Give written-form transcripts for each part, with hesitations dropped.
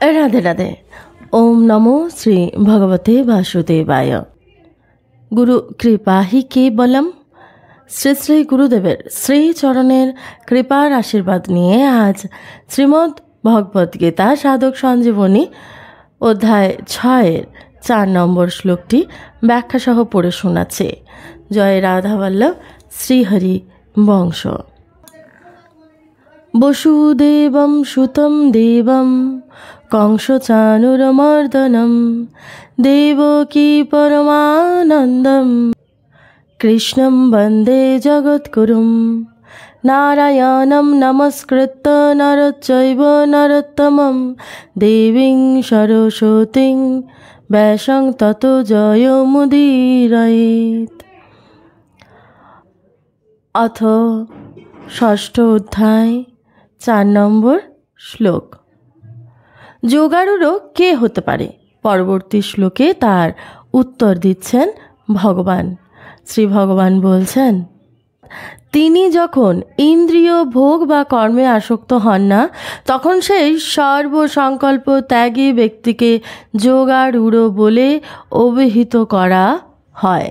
राधे राधे। ओम नमो श्री भगवते वासुदेवाय। गुरु कृपा ही केवलम। श्री श्री गुरुदेवेर श्री चरणेर कृपार आशीर्वाद निये आज श्रीमद् भगवद गीता साधक सञ्जीवनी अध्याय 6 4 नम्बर श्लोकटी व्याख्यासह पढ़े शोनाচ্ছি। जय राधा वल्लभ श्रीहरि वंश। वसुदेवं सुतं देवं कंसचाणूरमर्दनं देवकी परमानन्दं कृष्णं वन्दे जगद्गुरुं नारायणं नमस्कृत्य नरचैव नरोत्तमं देवीं सरस्वतीं व्यासं ततो जयमुदीरयेत्। अथ षष्ठ अध्याय 4 नम्बर श्लोक। যোগারূঢ় কে হতে পারে? পরবর্তী শ্লোকে তার উত্তর দিচ্ছেন ভগবান। শ্রী ভগবান বলছেন, তিনি যখন ইন্দ্রিয় ভোগ বা কর্মে আসক্ত হন না, তখন সেই সর্বসংকল্প ত্যাগী ব্যক্তিকে যোগারূঢ় বলে অভিহিত করা হয়।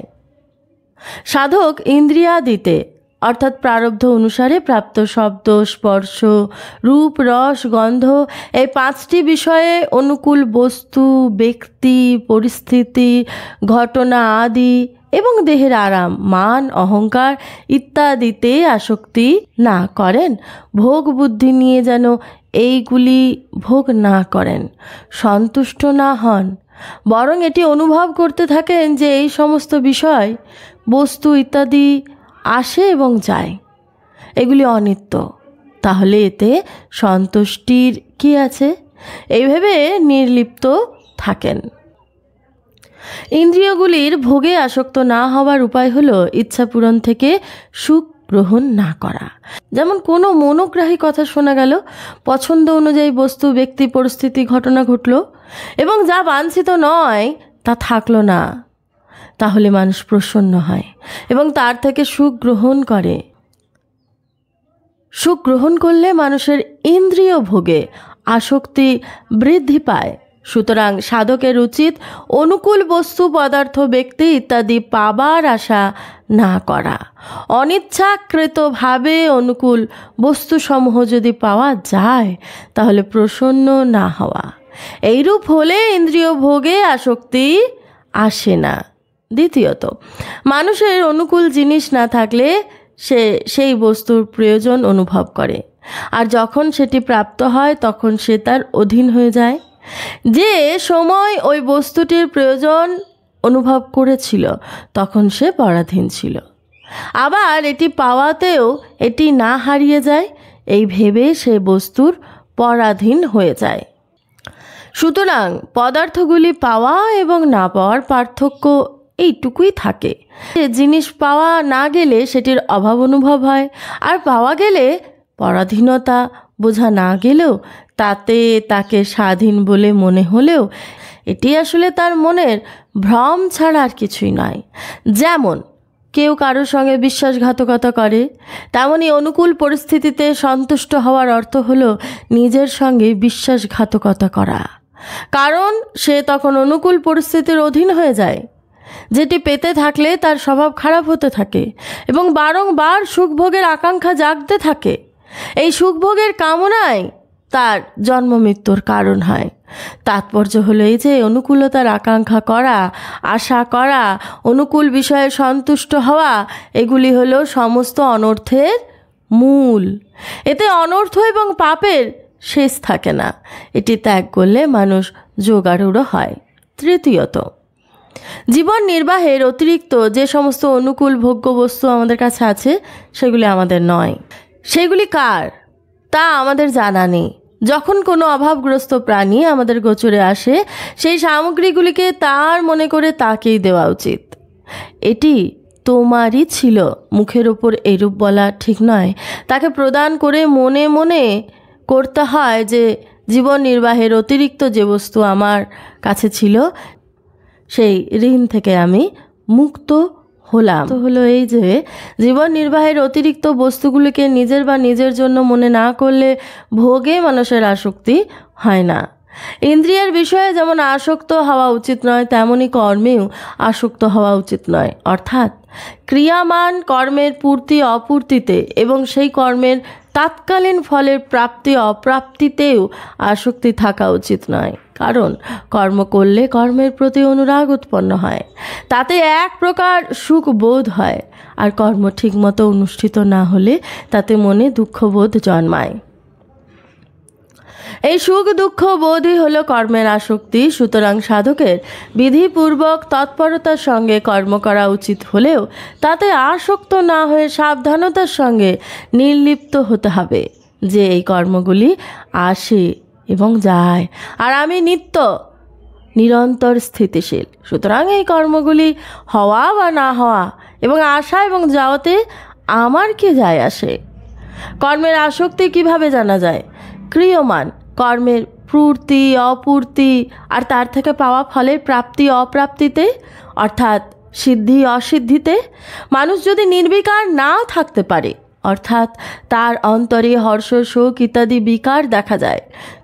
সাধক ইন্দ্রিয়াদিতে অর্থাৎ প্রারব্ধ অনুসারে প্রাপ্ত শব্দ, স্পর্শ, রূপ, রস, গন্ধ এই 5টি বিষয়ে অনুকূল বস্তু, ব্যক্তি, পরিস্থিতি, ঘটনা আদি এবং দেহের আরাম, মান, অহংকার ইত্যাদিতে আসক্তি না করেন। ভোগ বুদ্ধি নিয়ে যেন এইগুলি ভোগ না করেন, সন্তুষ্ট না হন, বরং এটি অনুভব করতে থাকেন যে এই সমস্ত বিষয়, বস্তু ইত্যাদি আসে এবং যায়, এগুলি অনিত্য। তাহলে এতে সন্তুষ্টির কি আছে? এইভাবে নির্লিপ্ত থাকেন। ইন্দ্রিয়গুলির ভোগে আসক্ত না হওয়ার উপায় হলো ইচ্ছা পূরণ থেকে সুখ গ্রহণ না করা। যেমন কোনো মনোগ্রাহী কথা শোনা গেল, পছন্দ অনুযায়ী বস্তু, ব্যক্তি, পরিস্থিতি, ঘটনা ঘটল এবং যা বাঞ্ছিত নয় তা থাকলো না, তাহলে মানুষ প্রসন্ন হয় এবং তার থেকে সুখ গ্রহণ করে। সুখ গ্রহণ করলে মানুষের ইন্দ্রিয় ভোগে আসক্তি বৃদ্ধি পায়। সুতরাং সাধকের উচিত অনুকূল বস্তু, পদার্থ, ব্যক্তি ইত্যাদি পাবার আশা না করা। অনিচ্ছাকৃতভাবে অনুকূল বস্তুসমূহ যদি পাওয়া যায় তাহলে প্রসন্ন না হওয়া। এইরূপ হলে ইন্দ্রিয় ভোগে আসক্তি আসে না। দ্বিতীয়ত, মানুষের অনুকূল জিনিস না থাকলে সে সেই বস্তুর প্রয়োজন অনুভব করে, আর যখন সেটি প্রাপ্ত হয় তখন সে তার অধীন হয়ে যায়। যে সময় ওই বস্তুটির প্রয়োজন অনুভব করেছিল তখন সে পরাধীন ছিল, আবার এটি পাওয়াতেও এটি না হারিয়ে যায়, এই ভেবে সে বস্তুর পরাধীন হয়ে যায়। সুতরাং পদার্থগুলি পাওয়া এবং না পাওয়ার পার্থক্য এইটুকুই থাকে। জিনিস পাওয়া না গেলে সেটির অভাব অনুভব হয়, আর পাওয়া গেলে পরাধীনতা বোঝা না গেলেও তাতে তাকে স্বাধীন বলে মনে হলেও এটি আসলে তার মনের ভ্রম ছাড়া আর কিছুই নয়। যেমন কেউ কারোর সঙ্গে বিশ্বাসঘাতকতা করে, তেমনি অনুকূল পরিস্থিতিতে সন্তুষ্ট হওয়ার অর্থ হলো নিজের সঙ্গে বিশ্বাসঘাতকতা করা, কারণ সে তখন অনুকূল পরিস্থিতির অধীন হয়ে যায়, যেটি পেতে থাকলে তার স্বভাব খারাপ হতে থাকে এবং বারংবার সুখভোগের আকাঙ্ক্ষা জাগতে থাকে। এই সুখভোগের কামনায় তার জন্ম মৃত্যুর কারণ হয়। তাৎপর্য হলো এই যে অনুকূলতার আকাঙ্ক্ষা করা, আশা করা, অনুকূল বিষয়ে সন্তুষ্ট হওয়া, এগুলি হলো সমস্ত অনর্থের মূল। এতে অনর্থ এবং পাপের শেষ থাকে না। এটি ত্যাগ করলে মানুষ যোগারূঢ় হয়। তৃতীয়ত, জীবন নির্বাহের অতিরিক্ত যে সমস্ত অনুকূল ভোগ্য বস্তু আমাদের কাছে আছে সেগুলি আমাদের নয়। সেগুলি কার তা আমাদের জানা নেই। যখন কোনো অভাবগ্রস্ত প্রাণী আমাদের গোচরে আসে, সেই সামগ্রীগুলিকে তার মনে করে তাকেই দেওয়া উচিত। এটি তোমারই ছিল, মুখের ওপর এরূপ বলা ঠিক নয়। তাকে প্রদান করে মনে মনে করতে হয় যে জীবন নির্বাহের অতিরিক্ত যে বস্তু আমার কাছে ছিল সেই ঋণ থেকে আমি মুক্ত হলাম। তো হলো এই যে জীবন নির্বাহের অতিরিক্ত বস্তুগুলিকে নিজের বা নিজের জন্য মনে না করলে ভোগে মানুষের আসক্তি হয় না। ইন্দ্রিয়ের বিষয়ে যেমন আসক্ত হওয়া উচিত নয়, তেমনি কর্মেও আসক্ত হওয়া উচিত নয়। অর্থাৎ ক্রিয়ামান কর্মের পূর্তি অপূর্তিতে এবং সেই কর্মের তাৎকালীন ফলের প্রাপ্তি অপ্রাপ্তিতেও আসক্তি থাকা উচিত নয়। কারণ কর্ম করলে কর্মের প্রতি অনুরাগ উৎপন্ন হয়, তাতে এক প্রকার সুখ বোধ হয়, আর কর্ম ঠিকমতো অনুষ্ঠিত না হলে তাতে মনে দুঃখবোধ জন্মায়। এই সুখ দুঃখ বোধই হলো কর্মের আসক্তি। সুতরাং সাধকের বিধিপূর্বক তৎপরতার সঙ্গে কর্ম করা উচিত হলেও তাতে আসক্ত না হয়ে সাবধানতার সঙ্গে নির্লিপ্ত হতে হবে যে এই কর্মগুলি আসে এবং যায়, আর আমি নিত্য নিরন্তর স্থিতিশীল। সুতরাং এই কর্মগুলি হওয়া বা না হওয়া এবং আসা এবং যাওয়াতে আমার কি যায় আসে? কর্মের আসক্তি কিভাবে জানা যায়? ক্রিয়মান কর্মের পূর্তি অপূর্তি আর তার থেকে পাওয়া ফলের প্রাপ্তি অপ্রাপ্তিতে, অর্থাৎ সিদ্ধি অসিদ্ধিতে। মানুষ যদি নির্বিকার নাও থাকতে পারে, অর্থাৎ তার অন্তরে হর্ষ শোক ইত্যাদি বিকার দেখা যায়,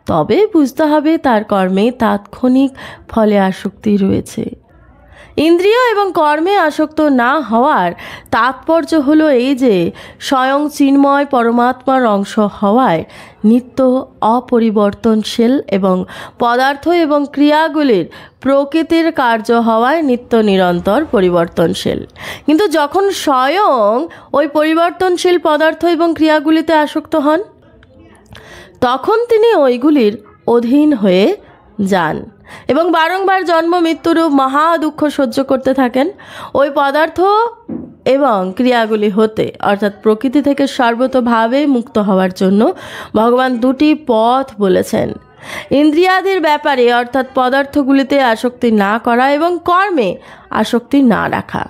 তবে বুঝতে হবে তার কর্মে তাৎক্ষণিক ফলে আসক্তি রয়েছে। ইন্দ্রিয় এবং কর্মে আসক্ত না হওয়ার তাৎপর্য হলো এই যে স্বয়ং চিন্ময় পরমাত্মার অংশ হওয়ায় নিত্য অপরিবর্তনশীল এবং পদার্থ এবং ক্রিয়াগুলির প্রকৃতির কার্য হওয়ায় নিত্য নিরন্তর পরিবর্তনশীল। কিন্তু যখন স্বয়ং ওই পরিবর্তনশীল পদার্থ এবং ক্রিয়াগুলিতে আসক্ত হন, তখন তিনি ওইগুলির অধীন হয়ে যান এবং বারংবার জন্ম মৃত্যুরূপ মহা দুঃখ সহ্য করতে থাকেন। ওই পদার্থ এবং ক্রিয়াগুলি হতে, অর্থাৎ প্রকৃতি থেকে সর্বতোভাবে মুক্ত হওয়ার জন্য ভগবান দুটি পথ বলেছেন। ইন্দ্রিয়াদির ব্যাপারে অর্থাৎ পদার্থগুলিতে আসক্তি না করা এবং কর্মে আসক্তি না রাখা।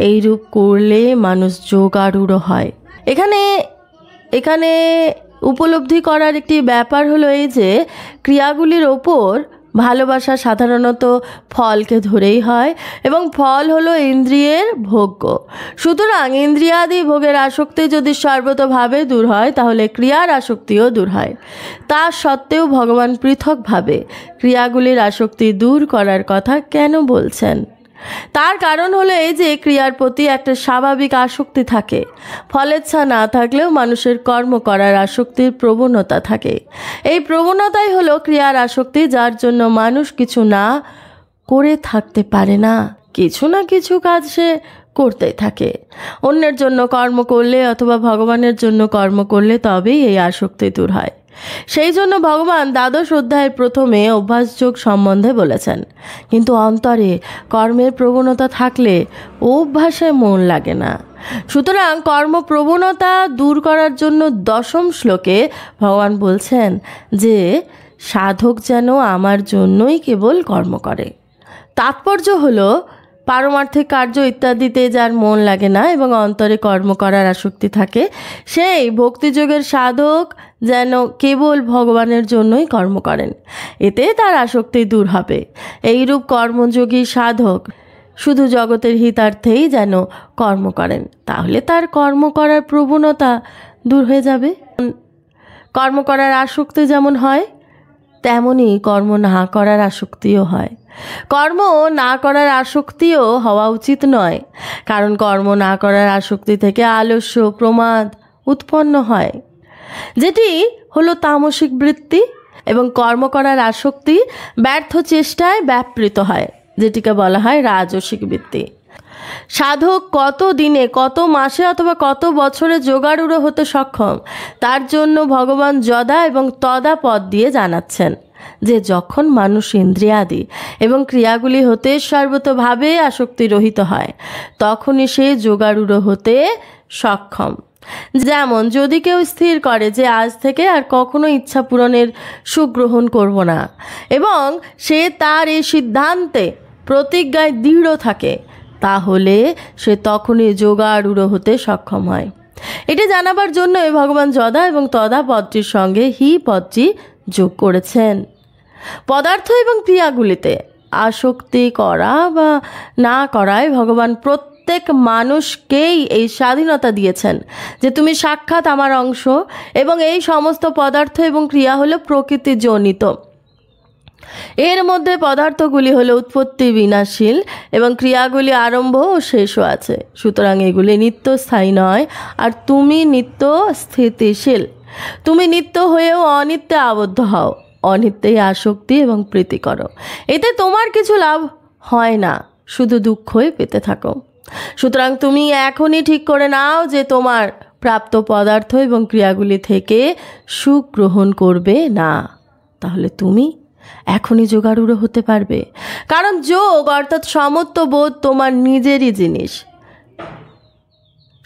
এই রূপ করলে মানুষ যোগারূঢ় হয়। এখানে উপলব্ধি করার একটি ব্যাপার হলো এই যে ক্রিয়াগুলির ওপর ভালোবাসা সাধারণত ফলকে ধরেই হয় এবং ফল হলো ইন্দ্রিয়ের ভোগ্য। সুতরাং ইন্দ্রিয়াদি ভোগের আসক্তি যদি সর্বতোভাবে দূর হয়, তাহলে ক্রিয়ার আসক্তিও দূর হয়। তা সত্ত্বেও ভগবান পৃথকভাবে ক্রিয়াগুলির আসক্তি দূর করার কথা কেন বলছেন? তার কারণ হলো এই যে ক্রিয়ার প্রতি একটা স্বাভাবিক আসক্তি থাকে। ফলেচ্ছা না থাকলেও মানুষের কর্ম করার আসক্তির প্রবণতা থাকে। এই প্রবণতাই হলো ক্রিয়ার আসক্তি, যার জন্য মানুষ কিছু না করে থাকতে পারে না। কিছু না কিছু কাজ সে করতেই থাকে। অন্যের জন্য কর্ম করলে অথবা ভগবানের জন্য কর্ম করলে তবেই এই আসক্তি দূর হয়। সেই জন্য ভগবান দ্বাদশ অধ্যায়ের প্রথমে অভ্যাসযোগ সম্বন্ধে বলেছেন। কিন্তু অন্তরে কর্মের প্রবণতা থাকলে অভ্যাসে মন লাগে না। সুতরাং কর্মপ্রবণতা দূর করার জন্য দশম শ্লোকে ভগবান বলছেন যে সাধক যেন আমার জন্যই কেবল কর্ম করে। তাৎপর্য হলো পারমার্থিক কার্য ইত্যাদিতে যার মন লাগে না এবং অন্তরে কর্ম করার আসক্তি থাকে, সেই ভক্তিযোগের সাধক যেন কেবল ভগবানের জন্যই কর্ম করেন। এতে তার আসক্তি দূর হবে। এইরূপ কর্মযোগী সাধক শুধু জগতের হিতার্থেই যেন কর্ম করেন, তাহলে তার কর্ম করার প্রবণতা দূর হয়ে যাবে। কর্ম করার আসক্তি যেমন হয়, তেমনি কর্ম না করার আসক্তিও হয়। কর্ম না করার আসক্তিও হওয়া উচিত নয়, কারণ কর্ম না করার আসক্তি থেকে আলস্য প্রমাদ উৎপন্ন হয়, যেটি হলো তামসিক বৃত্তি, এবং কর্ম করার আসক্তি ব্যর্থ চেষ্টায় ব্যাপৃত হয়, যেটিকে বলা হয় রাজসিক বৃত্তি। সাধক কত দিনে, কত মাসে অথবা কত বছরে যোগারূঢ় হতে সক্ষম, তার জন্য ভগবান যদা এবং তদা পদ দিয়ে জানাচ্ছেন যে যখন মানুষ ইন্দ্রিয়াদি এবং ক্রিয়াগুলি হতে সর্বতোভাবে আসক্তি রহিত হয়, তখনই সে যোগারূঢ় হতে সক্ষম। যেমন যদি কেউ স্থির করে যে আজ থেকে আর কখনো ইচ্ছা পূরণের সুখ গ্রহণ করব না, এবং সে তার এই সিদ্ধান্তে প্রতিজ্ঞায় দৃঢ় থাকে, তাহলে সে তখনই যোগারূঢ় হতে সক্ষম হয়। এটি জানাবার জন্য ভগবান যদা এবং তদা পদটির সঙ্গে হি পদটি যোগ করেছেন। পদার্থ এবং ক্রিয়াগুলিতে আসক্তি করা বা না করায় ভগবান প্রত্যেক মানুষকেই এই স্বাধীনতা দিয়েছেন যে তুমি সাক্ষাৎ আমার অংশ, এবং এই সমস্ত পদার্থ এবং ক্রিয়া হলো প্রকৃতিজনিত। এর মধ্যে পদার্থগুলি হলো উৎপত্তি বিনাশীল এবং ক্রিয়াগুলি আরম্ভ ও শেষও আছে। সুতরাং এগুলি নিত্য স্থায়ী নয়, আর তুমি নিত্য স্থিতিশীল। তুমি নিত্য হয়েও অনিত্যে আবদ্ধ হও, অনিত্যেই আসক্তি এবং প্রীতি করো। এতে তোমার কিছু লাভ হয় না, শুধু দুঃখই পেতে থাকো। সুতরাং তুমি এখনই ঠিক করে নাও যে তোমার প্রাপ্ত পদার্থ এবং ক্রিয়াগুলি থেকে সুখ গ্রহণ করবে না। তাহলে তুমি এখনই যোগারূঢ় হতে পারবে। কারণ যোগ অর্থাৎ সমত্ব বোধ তোমার নিজেরই জিনিস।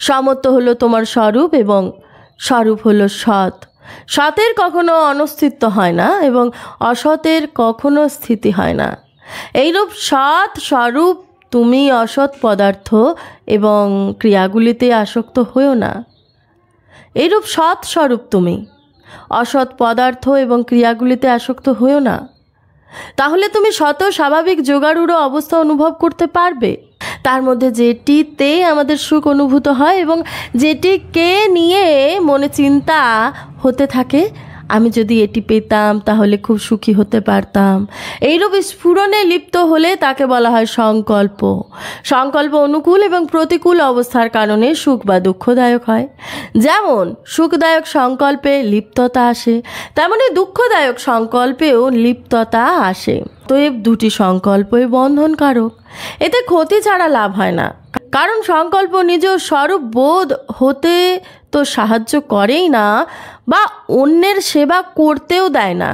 সমত্ব হলো তোমার স্বরূপ এবং স্বরূপ হলো সৎ। সতের কখনো অনস্তিত্ব হয় না এবং অসতের কখনো স্থিতি হয় না। এইরূপ সৎ স্বরূপ তুমি অসৎ পদার্থ এবং ক্রিয়াগুলিতে আসক্ত হয়েও না। এইরূপ সৎ স্বরূপ তুমি অসৎ পদার্থ এবং ক্রিয়াগুলিতে আসক্ত হয়েও না। তাহলে তুমি শত স্বাভাবিক যোগারূঢ় অবস্থা অনুভব করতে পারবে, তার মধ্যে যেটিতে আমাদের সুখ অনুভূত হয় এবং যেটিকে নিয়ে মনে চিন্তা হতে থাকে, আমি যদি এটি পেতাম তাহলে খুব সুখী হতে পারতাম। এইরূপ স্ফুরণে লিপ্ত হলে তাকে বলা হয় সংকল্প। সংকল্প অনুকূল এবং প্রতিকূল অবস্থার কারণে সুখ বা দুঃখদায়ক হয়। যেমন সুখদায়ক সংকল্পে লিপ্ততা আসে, তেমনি দুঃখদায়ক সংকল্পেও লিপ্ততা আসে। তো এই দুটি সংকল্পই বন্ধনকারক। এতে ক্ষতি ছাড়া লাভ হয় না, কারণ সংকল্প নিজ স্বরূপ বোধ হতে তো সাহায্য করেই না, বা অন্যের সেবা করতেও দেয় না,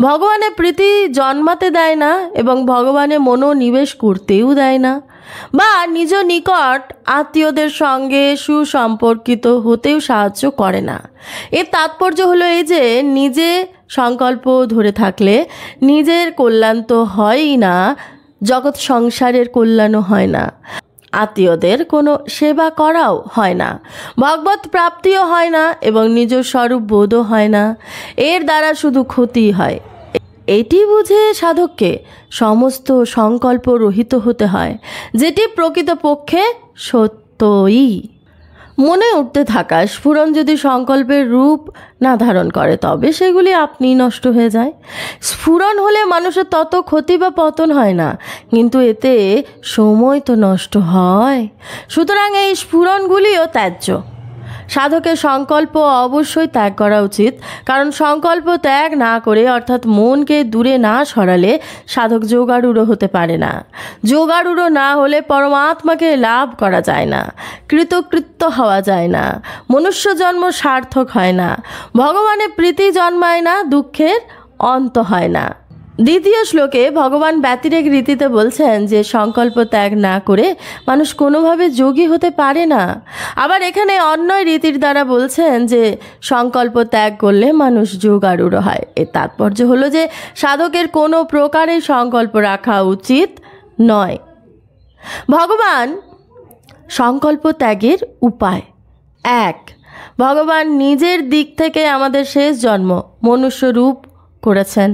ভগবানের প্রীতি জন্মাতে দেয় না এবং ভগবানের মনোনিবেশ করতেও দেয় না, বা নিজ নিকট আত্মীয়দের সঙ্গে সুসম্পর্কিত হতেও সাহায্য করে না। এর তাৎপর্য হলো এই যে নিজে সংকল্প ধরে থাকলে নিজের কল্যাণ তো হয়ই না, জগৎ সংসারের কল্যাণও হয় না, আত্মীয়দের কোনো সেবা করাও হয় না, ভগবত প্রাপ্তিও হয় না এবং নিজ স্বরূপ বোধও হয় না। এর দ্বারা শুধু ক্ষতি হয়। এটি বুঝে সাধককে সমস্ত সংকল্প রহিত হতে হয়, যেটি প্রকৃতপক্ষে সত্যই। মনে উঠতে থাকা স্ফুরণ যদি সংকল্পের রূপ না ধারণ করে তবে সেগুলি আপনিই নষ্ট হয়ে যায়। স্ফুরণ হলে মানুষের তত ক্ষতি বা পতন হয় না, কিন্তু এতে সময় তো নষ্ট হয়। সুতরাং এই স্ফুরণগুলিও ত্যায্য। সাধকের সংকল্প অবশ্যই ত্যাগ করা উচিত, কারণ সংকল্প ত্যাগ না করে অর্থাৎ মনকে দূরে না সরালে সাধক যোগারূঢ় হতে পারে না। যোগারূঢ় না হলে পরমাত্মাকে লাভ করা যায় না, কৃতকৃত্য হওয়া যায় না, মনুষ্য জন্ম সার্থক হয় না, ভগবানের প্রীতি জন্মায় না, দুঃখের অন্ত হয় না। দ্বিতীয় শ্লোকে ভগবান ব্যতিরেক রীতিতে বলছেন যে সংকল্প ত্যাগ না করে মানুষ কোনোভাবে যোগী হতে পারে না। আবার এখানে অন্যয় রীতির দ্বারা বলছেন যে সংকল্প ত্যাগ করলে মানুষ যোগারূঢ় হয়। এর তাৎপর্য হলো যে সাধকের কোনো প্রকারে সংকল্প রাখা উচিত নয়। ভগবান সংকল্প ত্যাগের উপায়: 1. ভগবান নিজের দিক থেকে আমাদের শেষ জন্ম মনুষ্য রূপ করেছেন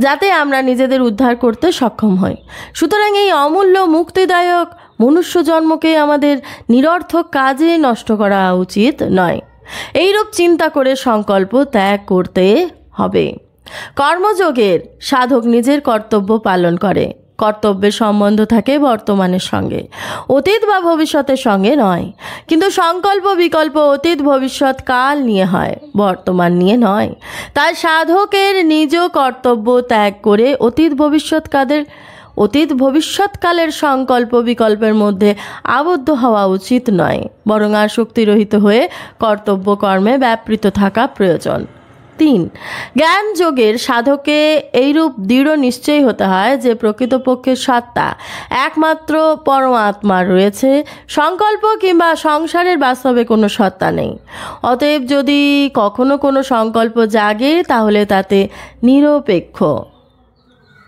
যাতে আমরা নিজেদের উদ্ধার করতে সক্ষম হই। সুতরাং এই অমূল্য মুক্তিদায়ক মনুষ্য জন্মকে আমাদের নিরর্থক কাজে নষ্ট করা উচিত নয়। এইরূপ চিন্তা করে সংকল্প ত্যাগ করতে হবে। কর্মযোগের সাধক নিজের কর্তব্য পালন করে। কর্তব্যের সম্বন্ধ থাকে বর্তমানের সঙ্গে, অতীত বা ভবিষ্যতের সঙ্গে নয়। কিন্তু সংকল্প বিকল্প অতীত ভবিষ্যৎ কাল নিয়ে হয়, বর্তমান নিয়ে নয়। তাই সাধকের নিজ কর্তব্য ত্যাগ করে অতীত ভবিষ্যৎকালের সংকল্প বিকল্পের মধ্যে আবদ্ধ হওয়া উচিত নয়, বরং আসক্তিরহিত হয়ে কর্তব্য কর্মে ব্যাপৃত থাকা প্রয়োজন। 3. জ্ঞান যোগের সাধকে এইরূপ দৃঢ় নিশ্চয়ই হতে হয় যে প্রকৃতপক্ষে সত্তা একমাত্র পরমাত্মা রয়েছে, সংকল্প কিংবা সংসারের বাস্তবে কোনো সত্তা নেই। অতএব যদি কখনো কোনো সংকল্প জাগে তাহলে তাতে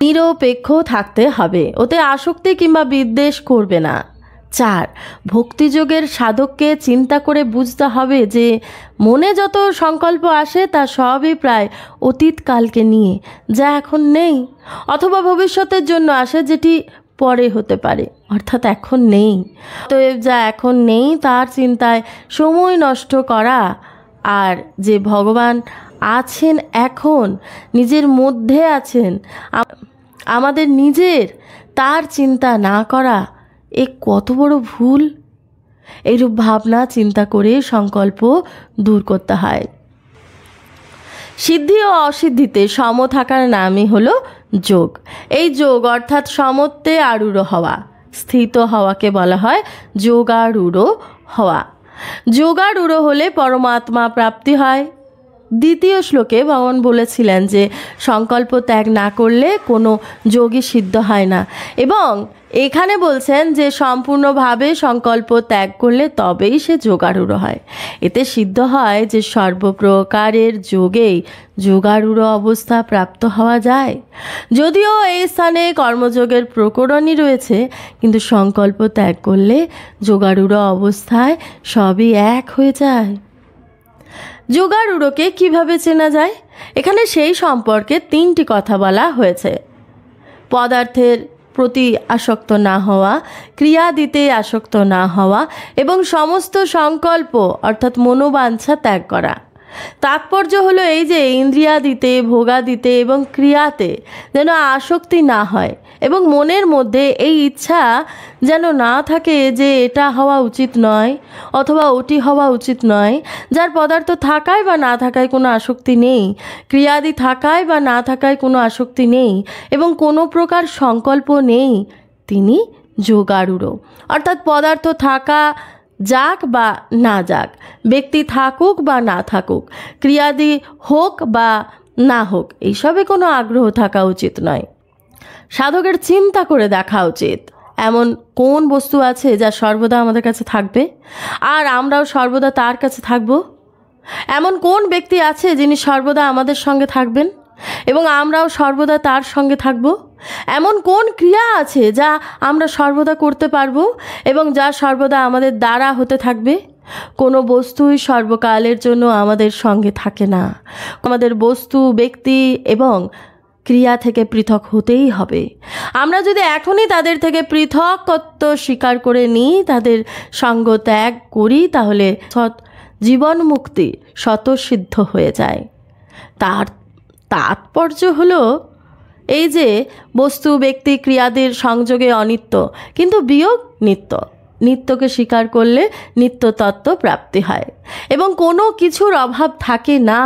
নিরপেক্ষ থাকতে হবে, ওতে আসক্তি কিংবা বিদ্বেষ করবে না। 4. ভক্তিযোগের সাধককে চিন্তা করে বুঝতে হবে যে মনে যত সংকল্প আসে তা সবই প্রায় অতীতকালকে নিয়ে, যা এখন নেই, অথবা ভবিষ্যতের জন্য আসে যেটি পরে হতে পারে, অর্থাৎ এখন নেই। অতএব যা এখন নেই তার চিন্তায় সময় নষ্ট করা, আর যে ভগবান আছেন এখন নিজের মধ্যে আছেন, আমাদের নিজের তার চিন্তা না করা এ কত বড় ভুল। এইরূপ ভাবনা চিন্তা করে সংকল্প দূর করতে হয়। সিদ্ধি ও অসিদ্ধিতে সম থাকার নামই হলো যোগ। এই যোগ অর্থাৎ সমত্বে আরূঢ় হওয়া, স্থিত হওয়াকে বলা হয় যোগারূঢ় হওয়া। যোগারূঢ় হলে পরমাত্মা প্রাপ্তি হয়। দ্বিতীয় শ্লোকে ভগবান বলেছিলেন যে সংকল্প ত্যাগ না করলে কোনো যোগী সিদ্ধ হয় না, এবং এখানে বলছেন যে সম্পূর্ণভাবে সংকল্প ত্যাগ করলে তবেই সে যোগারূঢ় হয়। এতে সিদ্ধ হয় যে সর্বপ্রকারের যোগেই যোগারূঢ় অবস্থা প্রাপ্ত হওয়া যায়। যদিও এই স্থানে কর্মযোগের প্রকরণই রয়েছে, কিন্তু সংকল্প ত্যাগ করলে যোগারূঢ় অবস্থায় সবই এক হয়ে যায়। যোগারূঢ়কে কিভাবে চেনা যায়? এখানে সেই সম্পর্কে 3টি কথা বলা হয়েছে। পদার্থের প্রতি আসক্ত না হওয়া, ক্রিয়াদিতে আসক্ত না হওয়া এবং সমস্ত সংকল্প অর্থাৎ মনোবাঞ্ছা ত্যাগ করা। তাৎপর্য হলো এই যে ইন্দ্রিয়াদিতে, ভোগাদিতে এবং ক্রিয়াতে যেন আসক্তি না হয় এবং মনের মধ্যে এই ইচ্ছা যেন না থাকে যে এটা হওয়া উচিত নয় অথবা ওটি হওয়া উচিত নয়। যার পদার্থ থাকায় বা না থাকায় কোনো আসক্তি নেই, ক্রিয়াদি থাকায় বা না থাকায় কোনো আসক্তি নেই এবং কোনো প্রকার সংকল্প নেই, তিনি যোগারূঢ়। অর্থাৎ পদার্থ থাকা যাক বা না যাক, ব্যক্তি থাকুক বা না থাকুক, ক্রিয়াদি হোক বা না হোক, এইসবে কোনো আগ্রহ থাকা উচিত নয়। সাধকের চিন্তা করে দেখা উচিত এমন কোন বস্তু আছে যা সর্বদা আমাদের কাছে থাকবে আর আমরাও সর্বদা তার কাছে থাকব। এমন কোন ব্যক্তি আছে যিনি সর্বদা আমাদের সঙ্গে থাকবেন এবং আমরাও সর্বদা তার সঙ্গে থাকব। এমন কোন ক্রিয়া আছে যা আমরা সর্বদা করতে পারবো এবং যা সর্বদা আমাদের দ্বারা হতে থাকবে। কোনো বস্তুই সর্বকালের জন্য আমাদের সঙ্গে থাকে না। আমাদের বস্তু, ব্যক্তি এবং ক্রিয়া থেকে পৃথক হতেই হবে। আমরা যদি এখনই তাদের থেকে পৃথকত্ব স্বীকার করে নিই, তাদের সঙ্গ ত্যাগ করি, তাহলে জীবন মুক্তি স্বতঃসিদ্ধ হয়ে যায়। তার তাৎপর্য হলো এই যে বস্তু, ব্যক্তি, ক্রিয়াদের সংযোগে অনিত্য, কিন্তু বিয়োগ নিত্য। নিত্যকে স্বীকার করলে নিত্য তত্ত্ব প্রাপ্তি হয় এবং কোনো কিছুর অভাব থাকে না।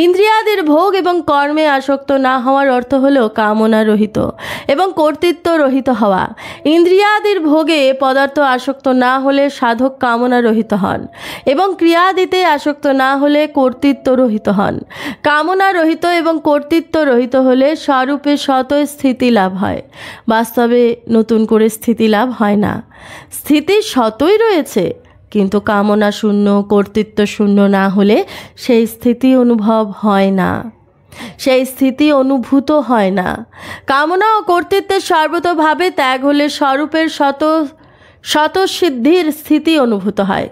ইন্দ্রিয়াদির ভোগ এবং কর্মে আসক্ত না হওয়ার অর্থ হলো কামনা রহিত এবং কর্তৃত্ব রহিত হওয়া। ইন্দ্রিয়াদির ভোগে পদার্থ আসক্ত না হলে সাধক কামনা রহিত হন এবং ক্রিয়াদিতে আসক্ত না হলে কর্তৃত্ব রহিত হন। কামনা রহিত এবং কর্তৃত্ব রহিত হলে স্বরূপে শত স্থিতি লাভ হয়। বাস্তবে নতুন করে স্থিতি লাভ হয় না। স্থিতি শতই রয়েছে, কিন্তু কামনা শূন্য, কর্তৃত্ব শূন্য না হলে সেই স্থিতি অনুভব হয় না, সেই স্থিতি অনুভূত হয় না। কামনা ও কর্তৃত্বের সর্বতোভাবে ত্যাগ হলে স্বরূপের স্বতঃসিদ্ধির স্থিতি অনুভূত হয়।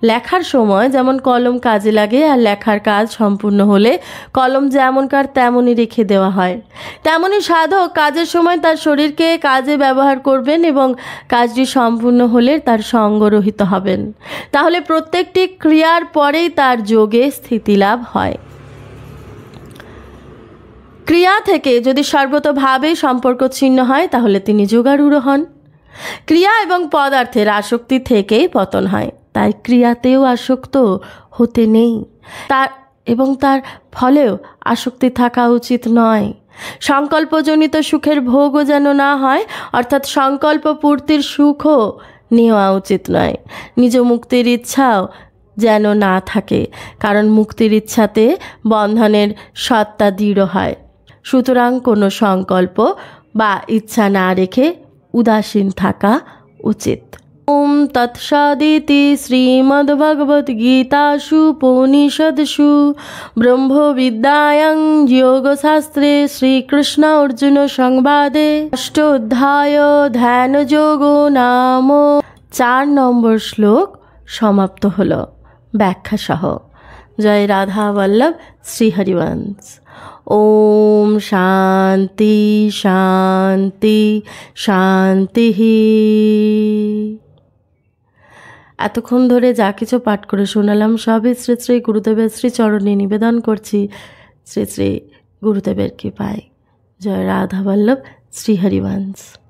লেখার সময় যেমন কলম কাজে লাগে আর লেখার কাজ সম্পূর্ণ হলে কলম যেমনকার তেমনই রেখে দেওয়া হয়, তেমনি সাধক কাজের সময় তার শরীরকে কাজে ব্যবহার করবেন এবং কাজটি সম্পূর্ণ হলে তার সঙ্গরহিত হবেন। তাহলে প্রত্যেকটি ক্রিয়ার পরেই তার যোগে স্থিতিলাভ হয়। ক্রিয়া থেকে যদি সর্বতোভাবে সম্পর্ক ছিন্ন হয় তাহলে তিনি যোগারূঢ় হন। ক্রিয়া এবং পদার্থের আসক্তি থেকেই পতন হয়, তাই ক্রিয়াতেও আসক্ত হতে নেই, তার ফলেও আসক্তি থাকা উচিত নয়। সংকল্পজনিত সুখের ভোগও যেন না হয়, অর্থাৎ সংকল্প পূর্তির সুখও নেওয়া উচিত নয়। নিজ মুক্তির ইচ্ছাও যেন না থাকে, কারণ মুক্তির ইচ্ছাতে বন্ধনের সত্তা দৃঢ় হয়। সুতরাং কোনো সংকল্প বা ইচ্ছা না রেখে উদাসীন থাকা উচিত। ওম তৎসদিতি শ্রীমদ্ভগবদ্গীতাসু উপনিষদসু ব্রহ্মবিদ্যায়াং যোগশাস্ত্রে শ্রীকৃষ্ণ অর্জুন সংবাদে অষ্টোধ্যায় ধ্যানযোগো নাম 4 নম্বর শ্লোক সমাপ্ত হলো ব্যাখ্যা সহ। জয় রাধা বল্লভ শ্রী হরিবংশ। ওম শান্তি শান্তি শান্তি। এতক্ষণ ধরে যা কিছু পাঠ করে শোনালাম সবই শ্রী শ্রী গুরুদেবের শ্রী চরণে নিবেদন করছি, শ্রী শ্রী গুরুদেবের কৃপায়। জয় রাধা বল্লভ শ্রীহরিবংশ।